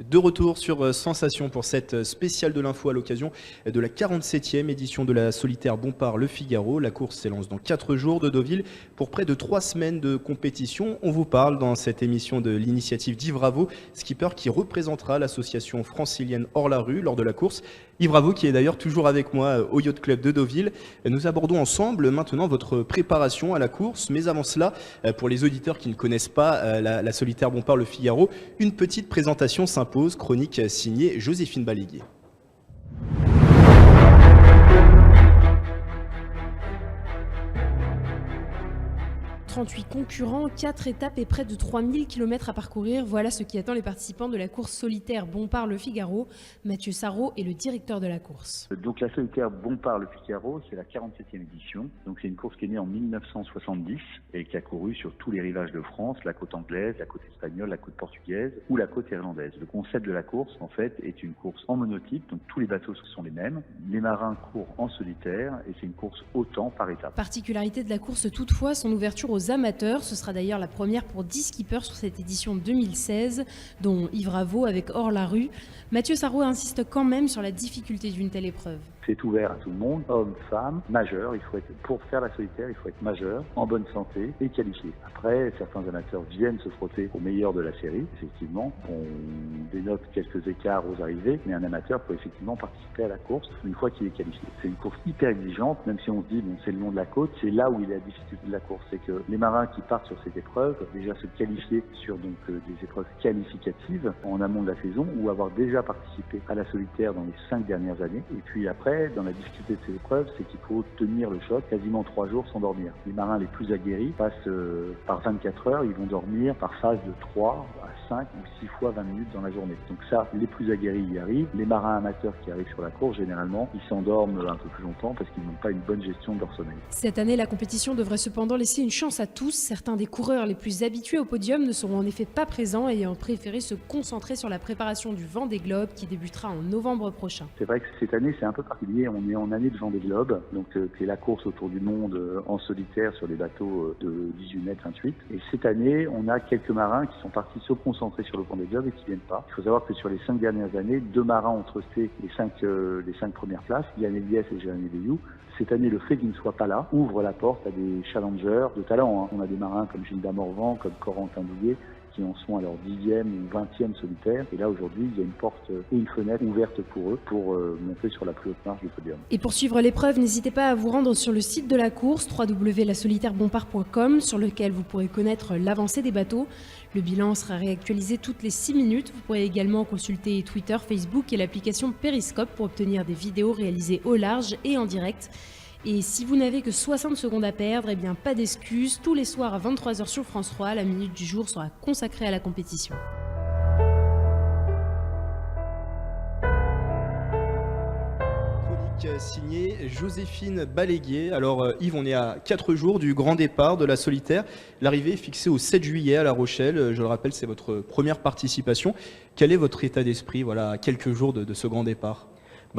De retour sur Sensation pour cette spéciale de l'info à l'occasion de la 47e édition de la solitaire Bompard Le Figaro. La course s'élance dans 4 jours de Deauville pour près de 3 semaines de compétition. On vous parle dans cette émission de l'initiative d'Yves Ravo, skipper qui représentera l'association francilienne Hors-la-Rue lors de la course. Yves Ravo qui est d'ailleurs toujours avec moi au Yacht Club de Deauville. Nous abordons ensemble maintenant votre préparation à la course. Mais avant cela, pour les auditeurs qui ne connaissent pas la solitaire Bompard Le Figaro, une petite présentation s'impose, chronique signée Joséphine Baléguier. 38 concurrents, 4 étapes et près de 3000 km à parcourir. Voilà ce qui attend les participants de la course solitaire Bompard Le Figaro. Mathieu Sarrault est le directeur de la course. Donc la solitaire Bompard Le Figaro, c'est la 47e édition. Donc c'est une course qui est née en 1970 et qui a couru sur tous les rivages de France, la côte anglaise, la côte espagnole, la côte portugaise ou la côte irlandaise. Le concept de la course, en fait, est une course en monotype, donc tous les bateaux sont les mêmes. Les marins courent en solitaire et c'est une course au temps par étape. Particularité de la course toutefois, son ouverture aux amateurs. Ce sera d'ailleurs la première pour 10 skippers sur cette édition 2016, dont Yves Ravo avec Hors-la-Rue. Mathieu Sarrault insiste quand même sur la difficulté d'une telle épreuve. C'est ouvert à tout le monde, hommes, femmes, majeurs. Pour faire la solitaire, il faut être majeur, en bonne santé et qualifié. Après, certains amateurs viennent se frotter aux meilleurs de la série. Effectivement, on dénote quelques écarts aux arrivées, mais un amateur peut effectivement participer à la course une fois qu'il est qualifié. C'est une course hyper exigeante, même si on se dit bon, c'est le long de la côte, c'est là où il y a la difficulté de la course. C'est que les marins qui partent sur cette épreuve doivent déjà se qualifier sur des épreuves qualificatives en amont de la saison ou avoir déjà participé à la solitaire dans les 5 dernières années. Et puis après, dans la difficulté de ces épreuves, c'est qu'il faut tenir le choc quasiment 3 jours sans dormir. Les marins les plus aguerris passent par 24 heures, ils vont dormir par phase de 3 à 5 ou 6 fois 20 minutes dans la journée. Donc ça, les plus aguerris y arrivent. Les marins amateurs qui arrivent sur la course, généralement, ils s'endorment un peu plus longtemps parce qu'ils n'ont pas une bonne gestion de leur sommeil. Cette année, la compétition devrait cependant laisser une chance à tous. Certains des coureurs les plus habitués au podium ne seront en effet pas présents, ayant préféré se concentrer sur la préparation du Vendée Globe qui débutera en novembre prochain. C'est vrai que cette année, c'est un peu particulier. On est en année de Vendée Globe, donc qui est la course autour du monde en solitaire sur les bateaux de 18 mètres 28. Et cette année, on a quelques marins qui sont partis se concentrer sur le Vendée Globe et qui viennent pas. Il faut savoir que sur les 5 dernières années, 2 marins ont trusté les 5 premières places, Yann Eliès et Jérémy Bayou. Cette année, le fait qu'ils ne soient pas là ouvre la porte à des challengers de talent. On a des marins comme Gilda Morvan, comme Corentin Douillet, qui en sont à leur 10e ou 20e solitaire. Et là, aujourd'hui, il y a une porte et une fenêtre ouverte pour eux pour monter sur la plus haute marche du podium. Et pour suivre l'épreuve, n'hésitez pas à vous rendre sur le site de la course, www.lasolitairebompard.com, sur lequel vous pourrez connaître l'avancée des bateaux. Le bilan sera réactualisé toutes les 6 minutes. Vous pourrez également consulter Twitter, Facebook et l'application Periscope pour obtenir des vidéos réalisées au large et en direct. Et si vous n'avez que 60 secondes à perdre, eh bien pas d'excuses. Tous les soirs à 23h sur France 3, la minute du jour sera consacrée à la compétition. Chronique signée Joséphine Baléguier. Alors Yves, on est à 4 jours du grand départ de la solitaire. L'arrivée est fixée au 7 juillet à La Rochelle. Je le rappelle, c'est votre première participation. Quel est votre état d'esprit à quelques jours de ce grand départ ?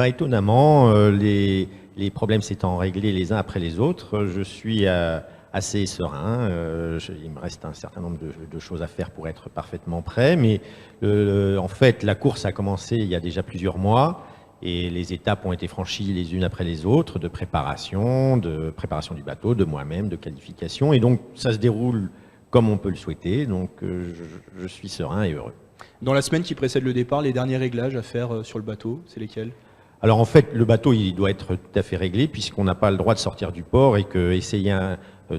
Étonnamment, les problèmes s'étant réglés les uns après les autres, je suis assez serein. Il me reste un certain nombre de choses à faire pour être parfaitement prêt, mais en fait, la course a commencé il y a déjà plusieurs mois et les étapes ont été franchies les unes après les autres, de préparation du bateau, de moi-même, de qualification, et donc ça se déroule comme on peut le souhaiter, donc je suis serein et heureux. Dans la semaine qui précède le départ, les derniers réglages à faire sur le bateau, c'est lesquels ? Alors en fait, le bateau il doit être tout à fait réglé puisqu'on n'a pas le droit de sortir du port et que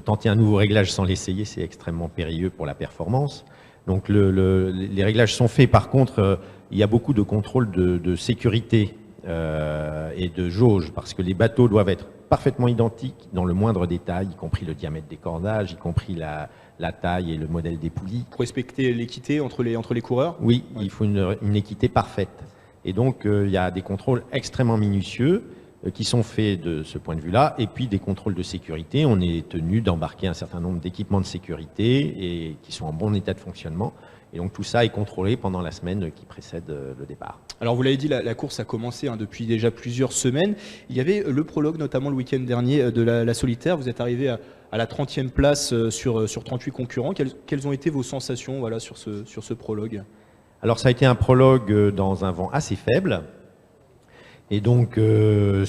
tenter un nouveau réglage sans l'essayer, c'est extrêmement périlleux pour la performance. Donc les réglages sont faits. Par contre, il y a beaucoup de contrôles de sécurité et de jauge parce que les bateaux doivent être parfaitement identiques dans le moindre détail, y compris le diamètre des cordages, y compris la taille et le modèle des poulies. Pour respecter l'équité entre les coureurs ? Oui, il faut une équité parfaite. Et donc, il y a des contrôles extrêmement minutieux qui sont faits de ce point de vue-là. Et puis, des contrôles de sécurité. On est tenu d'embarquer un certain nombre d'équipements de sécurité et qui sont en bon état de fonctionnement. Et donc, tout ça est contrôlé pendant la semaine qui précède le départ. Alors, vous l'avez dit, la course a commencé depuis déjà plusieurs semaines. Il y avait le prologue, notamment le week-end dernier, de la solitaire. Vous êtes arrivé à la 30e place sur 38 concurrents. Quelles ont été vos sensations sur ce prologue ? Alors ça a été un prologue dans un vent assez faible. Et donc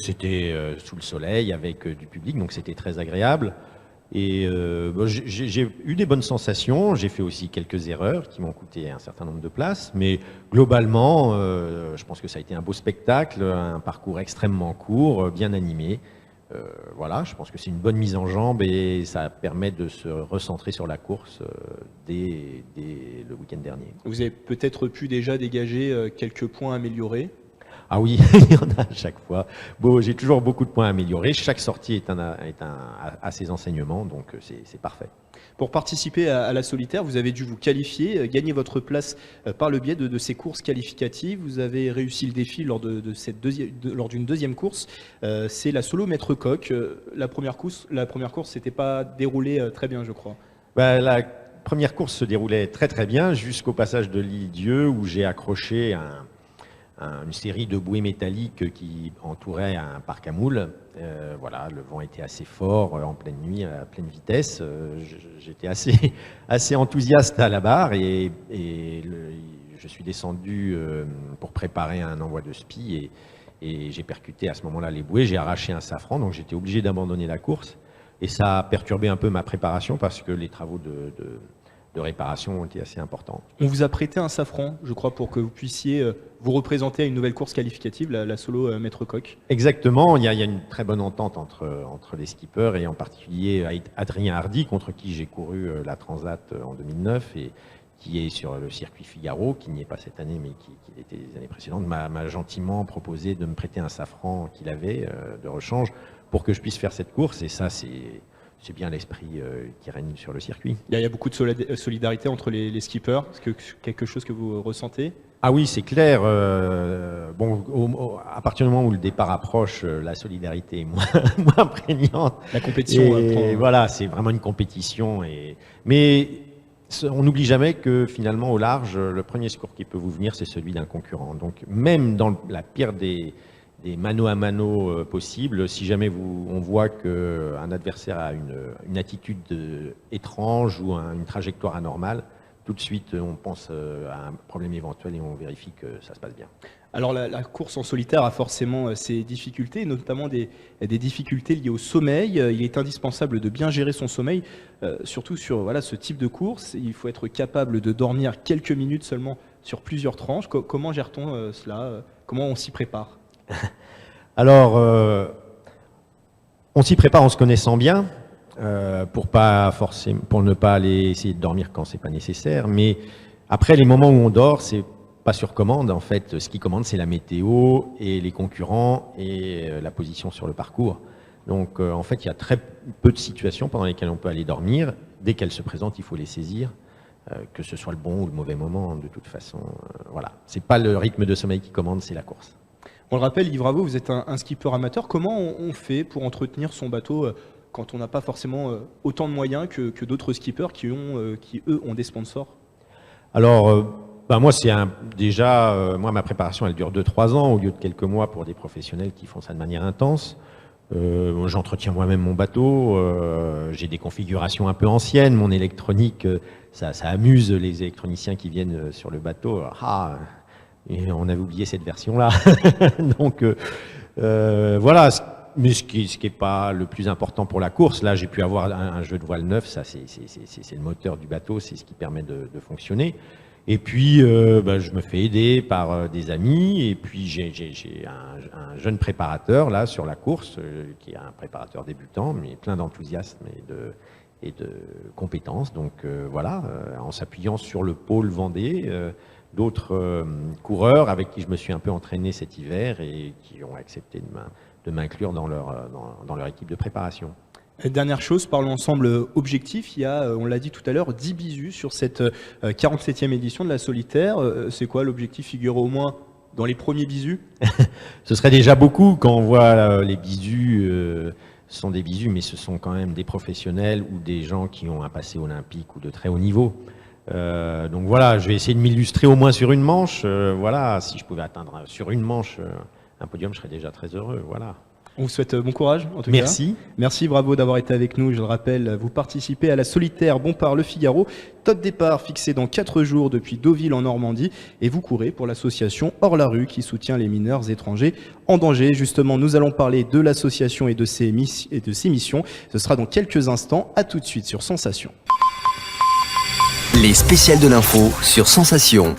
c'était sous le soleil avec du public, donc c'était très agréable. Et j'ai eu des bonnes sensations, j'ai fait aussi quelques erreurs qui m'ont coûté un certain nombre de places, mais globalement, je pense que ça a été un beau spectacle, un parcours extrêmement court, bien animé. Voilà, je pense que c'est une bonne mise en jambe et ça permet de se recentrer sur la course dès le week-end dernier. Vous avez peut-être pu déjà dégager quelques points améliorés. Ah oui, il y en a à chaque fois. Bon, j'ai toujours beaucoup de points à améliorer. Chaque sortie a ses enseignements, donc c'est parfait. Pour participer à la solitaire, vous avez dû vous qualifier, gagner votre place par le biais de ces courses qualificatives. Vous avez réussi le défi lors d'une deuxième course. C'est la solo maître coq. La première course s'était pas déroulée très bien, je crois. La première course se déroulait très très bien jusqu'au passage de l'Île-Dieu où j'ai accroché une série de bouées métalliques qui entouraient un parc à moules. Voilà, le vent était assez fort en pleine nuit, à pleine vitesse. J'étais assez enthousiaste à la barre et je suis descendu pour préparer un envoi de spi et j'ai percuté à ce moment-là les bouées. J'ai arraché un safran, donc j'étais obligé d'abandonner la course. Et ça a perturbé un peu ma préparation parce que les travaux de réparation ont été assez importants. On vous a prêté un safran, je crois, pour que vous puissiez vous représenter à une nouvelle course qualificative, la solo maître coq. Exactement, il y a une très bonne entente entre les skippers et en particulier Adrien Hardy, contre qui j'ai couru la Transat en 2009 et qui est sur le circuit Figaro, qui n'y est pas cette année mais qui était les années précédentes, m'a gentiment proposé de me prêter un safran qu'il avait de rechange pour que je puisse faire cette course et ça c'est bien l'esprit qui règne sur le circuit. Il y a beaucoup de solidarité entre les skippers. Est-ce que quelque chose que vous ressentez? Ah oui, c'est clair. À partir du moment où le départ approche, la solidarité est moins prégnante. La compétition. Voilà, c'est vraiment une compétition. Mais on n'oublie jamais que finalement, au large, le premier secours qui peut vous venir, c'est celui d'un concurrent. Donc même dans la pire des mano à mano possibles, si jamais on voit qu'un adversaire a une attitude étrange ou une trajectoire anormale, tout de suite on pense à un problème éventuel et on vérifie que ça se passe bien. Alors la course en solitaire a forcément ses difficultés, notamment des difficultés liées au sommeil. Il est indispensable de bien gérer son sommeil, surtout sur ce type de course. Il faut être capable de dormir quelques minutes seulement sur plusieurs tranches. Comment gère-t-on cela? Comment on s'y prépare? Alors, on s'y prépare en se connaissant bien, pour ne pas aller essayer de dormir quand c'est pas nécessaire. Mais après, les moments où on dort, c'est pas sur commande. En fait, ce qui commande, c'est la météo et les concurrents et la position sur le parcours. Donc, en fait, il y a très peu de situations pendant lesquelles on peut aller dormir. Dès qu'elles se présentent, il faut les saisir, que ce soit le bon ou le mauvais moment. De toute façon, voilà. C'est pas le rythme de sommeil qui commande, c'est la course. On le rappelle, Yves Bravo, vous êtes un skipper amateur. Comment on fait pour entretenir son bateau quand on n'a pas forcément autant de moyens que d'autres skippers qui, eux, ont des sponsors? Alors, moi, ma préparation, elle dure 2-3 ans au lieu de quelques mois pour des professionnels qui font ça de manière intense. J'entretiens moi-même mon bateau. J'ai des configurations un peu anciennes. Mon électronique, ça amuse les électroniciens qui viennent sur le bateau. Et on avait oublié cette version-là. Donc, voilà. Mais ce qui n'est pas le plus important pour la course, là, j'ai pu avoir un jeu de voile neuf. Ça, c'est le moteur du bateau. C'est ce qui permet de fonctionner. Et puis, je me fais aider par des amis. Et puis, j'ai un jeune préparateur, là, sur la course, qui est un préparateur débutant, mais plein d'enthousiasme et de compétences. Donc, voilà, en s'appuyant sur le pôle Vendée, d'autres coureurs avec qui je me suis un peu entraîné cet hiver et qui ont accepté de m'inclure dans leur équipe de préparation. Dernière chose, parlons ensemble objectif. Il y a, on l'a dit tout à l'heure, 10 bisus sur cette 47e édition de la solitaire. C'est quoi l'objectif? Figurer au moins dans les premiers bisus? Ce serait déjà beaucoup quand on voit les bisus. Ce sont des bisus, mais ce sont quand même des professionnels ou des gens qui ont un passé olympique ou de très haut niveau. Donc voilà, je vais essayer de m'illustrer au moins sur une manche. Voilà, si je pouvais atteindre sur une manche un podium, je serais déjà très heureux. Voilà. On vous souhaite bon courage en tout cas. Merci. Merci, bravo d'avoir été avec nous. Je le rappelle, vous participez à la solitaire Bompard Le Figaro. Top départ fixé dans 4 jours depuis Deauville en Normandie. Et vous courez pour l'association Hors la rue qui soutient les mineurs étrangers en danger. Justement, nous allons parler de l'association et de ses missions. Ce sera dans quelques instants. À tout de suite sur Sensation. Les spéciales de l'info sur Sensation.